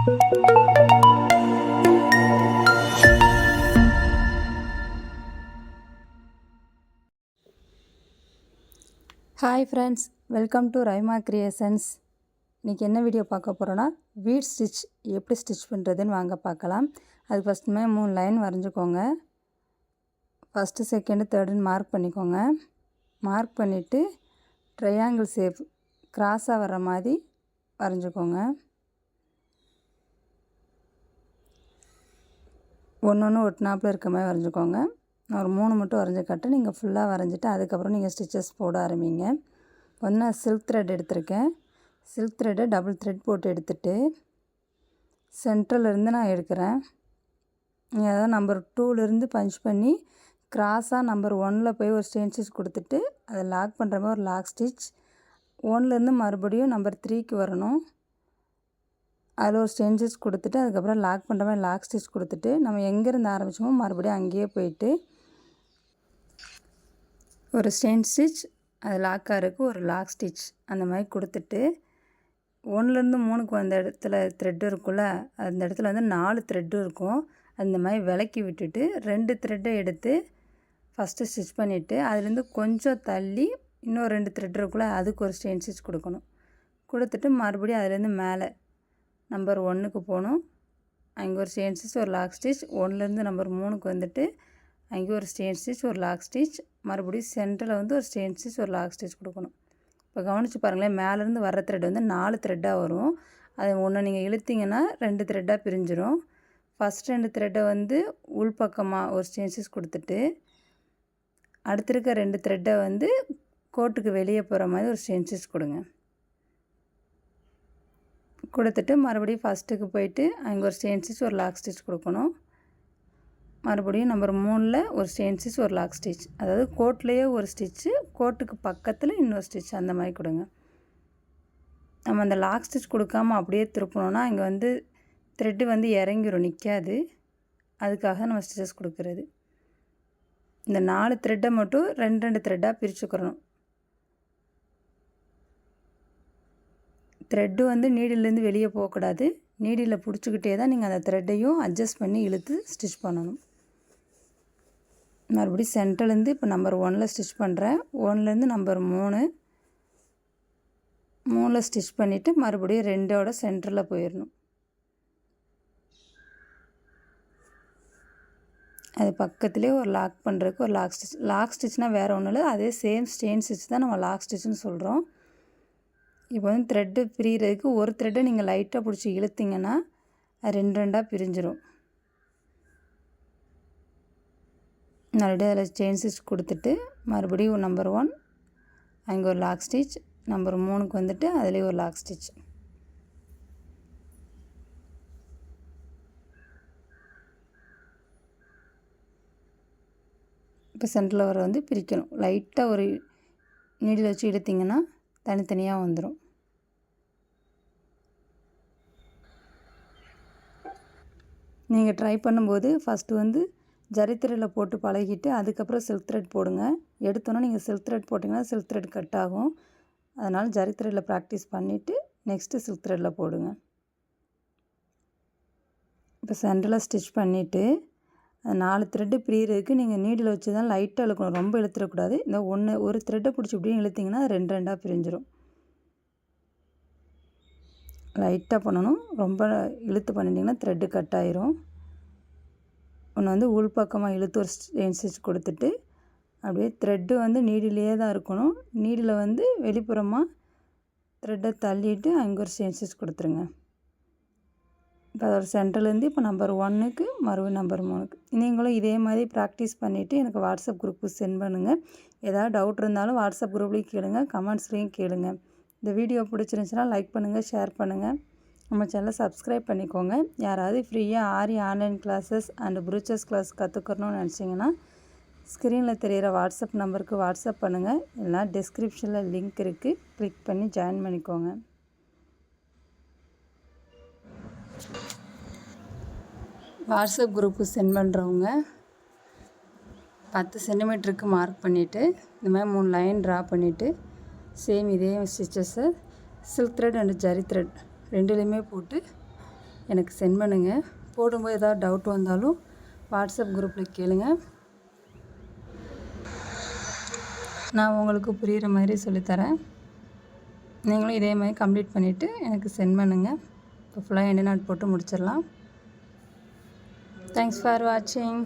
Hi friends, welcome to ரைமா creations. இன்றைக்கி என்ன video பார்க்க போகிறோன்னா, வீட் ஸ்டிச் எப்படி ஸ்டிச் பண்ணுறதுன்னு வாங்க பார்க்கலாம். அது ஃபஸ்ட்டுமே 3 லைன் வரைஞ்சிக்கோங்க. ஃபஸ்ட்டு, செகண்டு, தேர்டுன்னு மார்க் பண்ணிக்கோங்க. மார்க் பண்ணிவிட்டு ட்ரையாங்கிள் ஷேப் கிராஸாக வர்ற மாதிரி வரைஞ்சிக்கோங்க. ஒன்று ஒட்டினாப்பில் இருக்க மாதிரி வரைஞ்சிக்கோங்க. நான் ஒரு 3 மட்டும் வரைஞ்சி காட்டேன். நீங்கள் ஃபுல்லாக வரைஞ்சிட்டு அதுக்கப்புறம் நீங்கள் ஸ்டிச்சஸ் போட ஆரம்பிங்க. வந்து நான் சில்க் த்ரெட் எடுத்திருக்கேன். சில்க் த்ரெட்டை டபுள் த்ரெட் போட்டு எடுத்துகிட்டு சென்ட்ரலேருந்து நான் எடுக்கிறேன். நீங்கள் அதாவது நம்பர் 2லேருந்து பஞ்ச் பண்ணி கிராஸாக நம்பர் 1ல் போய் ஒரு ஸ்டெயின் ஸ்டிச் கொடுத்துட்டு அதை லாக் பண்ணுற மாதிரி ஒரு லாக் ஸ்டிச். 1லேருந்து மறுபடியும் நம்பர் 3க்கு வரணும். அதில் ஒரு ஸ்டெயின் ஸ்டிச் கொடுத்துட்டு அதுக்கப்புறம் லாக் பண்ணுற மாதிரி லாக் ஸ்டிச் கொடுத்துட்டு நம்ம எங்கேருந்து ஆரம்பிச்சோமோ மறுபடியும் அங்கேயே போயிட்டு ஒரு ஸ்டெயின் ஸ்டிச், அது லாக் ஆகிறதுக்கு ஒரு லாக் ஸ்டிச் அந்த மாதிரி கொடுத்துட்டு 1லேருந்து 3க்கு வந்த இடத்துல த்ரெட்டு இருக்குல்ல, அந்த இடத்துல வந்து 4 த்ரெட்டு இருக்கும். அந்த மாதிரி விலக்கி விட்டுட்டு 2 த்ரெட்டை எடுத்து ஃபஸ்ட்டு ஸ்டிச் பண்ணிவிட்டு அதுலேருந்து கொஞ்சம் தள்ளி இன்னும் 2 த்ரெட் இருக்குல்ல, அதுக்கு ஒரு ஸ்டெயின் ஸ்டிச் கொடுக்கணும். கொடுத்துட்டு மறுபடியும் அதுலேருந்து மேலே நம்பர் 1க்கு போகணும். அங்கே ஒரு ஸ்டெயின் ஸ்டிச், ஒரு லாக் ஸ்டிச். 1லேருந்து நம்பர் 3க்கு வந்துட்டு அங்கே ஒரு ஸ்டெயின் ஸ்டிச், ஒரு லாக் ஸ்டிச். மறுபடியும் சென்டரில் வந்து ஒரு ஸ்டெயின் ஸ்டிச், ஒரு லாக் ஸ்டிச் கொடுக்கணும். இப்போ கவனித்து பாருங்களேன், மேலேருந்து வர்ற த்ரெட் வந்து 4 த்ரெட்டாக வரும். அது ஒன்று நீங்கள் இழுத்திங்கன்னா 2 த்ரெட்டாக பிரிஞ்சிடும். ஃபஸ்ட் 2 த்ரெட்டை வந்து உள்பக்கமாக ஒரு ஸ்டெயின் ஸ்டிச் கொடுத்துட்டு அடுத்து இருக்க 2 த்ரெட்டை வந்து கோட்டுக்கு வெளியே போகிற மாதிரி ஒரு ஸ்டெயின் ஸ்டிச் கொடுங்க. கொடுத்துட்டு மறுபடியும் ஃபஸ்ட்டுக்கு போயிட்டு அங்கே ஒரு ஸ்டெயின் ஸ்டிச், ஒரு லாக் ஸ்டிச் கொடுக்கணும். மறுபடியும் நம்பர் 3ல் ஒரு ஸ்டெயின் ஸ்டிச், ஒரு லாக் ஸ்டிச். அதாவது கோட்லேயே ஒரு ஸ்டிச்சு, கோட்டுக்கு பக்கத்தில் இன்னொரு ஸ்டிச், அந்த மாதிரி கொடுங்க. நம்ம அந்த லாக் ஸ்டிச் கொடுக்காமல் அப்படியே திருப்பணுன்னா இங்கே வந்து த்ரெட்டு வந்து இறங்கிரும், நிற்காது. அதுக்காக நம்ம ஸ்டிச்சஸ் கொடுக்குறது. இந்த 4 த்ரெட்டை மட்டும் 2 த்ரெட்டாக பிரிச்சுக்கிறணும். த்ரெட்டு வந்து நீடிலேருந்து வெளியே போகக்கூடாது. நீடியில் பிடிச்சிக்கிட்டே தான் நீங்கள் அந்த த்ரெட்டையும் அட்ஜஸ்ட் பண்ணி இழுத்து ஸ்டிச் பண்ணணும். மறுபடியும் சென்டர்லேருந்து இப்போ நம்பர் 1ல் ஸ்டிச் பண்ணுறேன். 1லேருந்து நம்பர் 3ல் ஸ்டிச் பண்ணிவிட்டு மறுபடியும் 2ஓட சென்டரில் போயிடணும். அது பக்கத்துலேயே ஒரு லாக் பண்ணுறதுக்கு ஒரு லாக் ஸ்டிச். லாக் ஸ்டிச்னால் வேறு ஒன்றும் இல்லை, அதே சேம் ஸ்டெயின் ஸ்டிச் தான் நம்ம லாக் ஸ்டிச்னு சொல்கிறோம். இப்போ வந்து த்ரெட்டு பிரிகிறதுக்கு ஒரு த்ரெட்டை நீங்கள் லைட்டாக பிடிச்சி இழுத்திங்கன்னா அது 2 பிரிஞ்சிடும். மறுபடியும் அதில் செயின் ஸ்டிச் கொடுத்துட்டு மறுபடியும் நம்பர் 1 அங்கே ஒரு லாக் ஸ்டிச். நம்பர் 3க்கு வந்துட்டு அதுலேயே ஒரு லாக் ஸ்டிச். இப்போ சென்டரில் வர வந்து பிரிக்கணும். லைட்டாக ஒரு நீடில் வச்சு இழுத்திங்கன்னா தனித்தனியாக வந்துடும். நீங்கள் ட்ரை பண்ணும்போது ஃபஸ்ட்டு வந்து ஜரித்திரையில் போட்டு பழகிட்டு அதுக்கப்புறம் சில்க் த்ரெட் போடுங்க. எடுத்தோன்னா நீங்கள் சில்க் த்ரெட் போட்டிங்கன்னா சில்க் த்ரெட் கட் ஆகும். அதனால் ஜரித்திரையில் ப்ராக்டிஸ் பண்ணிவிட்டு நெக்ஸ்ட்டு சில்க் த்ரெட்டில் போடுங்க. இப்போ சென்டரில் ஸ்டிச் பண்ணிவிட்டு அந்த 4 த்ரெட்டு பிரிகிறதுக்கு நீங்கள் நீடில் வச்சு தான் லைட்டாக இழுக்கணும், ரொம்ப இழுத்துடக்கூடாது. இந்த ஒரு த்ரெட்டை பிடிச்சி இப்படியும் இழுத்திங்கன்னா 2 பிரிஞ்சிடும். லைட்டாக பண்ணணும், ரொம்ப இழுத்து பண்ணிட்டிங்கன்னா த்ரெட்டு கட் ஆயிரும். ஒன்று வந்து உள்பக்கமாக இழுத்து ஒரு ஸ்டெயின் ஸ்டிச் கொடுத்துட்டு அப்படியே த்ரெட்டு வந்து நீடிலேயே தான் இருக்கணும். நீடில் வந்து வெளிப்புறமாக த்ரெட்டை தள்ளிட்டு அங்கே ஒரு ஸ்டெயின் ஸ்டிச் கொடுத்துருங்க. இப்போ அதோட சென்டர்லேருந்து இப்போ நம்பர் 1க்கு மறுபடியும் நம்பர் 3க்கு. நீங்களும் இதே மாதிரி ப்ராக்டிஸ் பண்ணிவிட்டு எனக்கு வாட்ஸ்அப் குரூப்புக்கு சென்ட் பண்ணுங்கள். ஏதாவது டவுட் இருந்தாலும் வாட்ஸ்அப் குரூப்லேயும் கேளுங்க, கமெண்ட்ஸ்லேயும் கேளுங்க. இந்த வீடியோ பிடிச்சிருந்துச்சுன்னா லைக் பண்ணுங்கள், ஷேர் பண்ணுங்கள். நம்ம சேனலை சப்ஸ்கிரைப் பண்ணிக்கோங்க. யாராவது ஃப்ரீயாக Aari online classes and brooches class கற்றுக்கணும்னு நினச்சிங்கன்னா ஸ்க்ரீனில் தெரிகிற வாட்ஸ்அப் நம்பருக்கு வாட்ஸ்அப் பண்ணுங்கள். இல்லைனா டிஸ்கிரிப்ஷனில் லிங்க் இருக்குது, கிளிக் பண்ணி ஜாயின் பண்ணிக்கோங்க. வாட்ஸ்அப் குரூப்பு சென்ட் பண்ணுறவங்க 10 சென்டிமீட்டருக்கு மார்க் பண்ணிவிட்டு இந்த மாதிரி 3 லைன் ட்ரா பண்ணிவிட்டு சேம் இதே ஸ்டிச்சஸை silk thread and zari thread 2லேயுமே போட்டு எனக்கு சென்ட் பண்ணுங்கள். போடும்போது ஏதாவது டவுட் வந்தாலும் வாட்ஸ்அப் குரூப்பில் கேளுங்க. நான் உங்களுக்கு புரிகிற மாதிரி சொல்லித்தரேன். நீங்களும் இதே மாதிரி கம்ப்ளீட் பண்ணிவிட்டு எனக்கு சென்ட் பண்ணுங்கள். இப்போ ஃபுல்லாக எண்டு நாட் போட்டு முடிச்சிடலாம். தேங்க்ஸ் ஃபார் வாட்சிங்.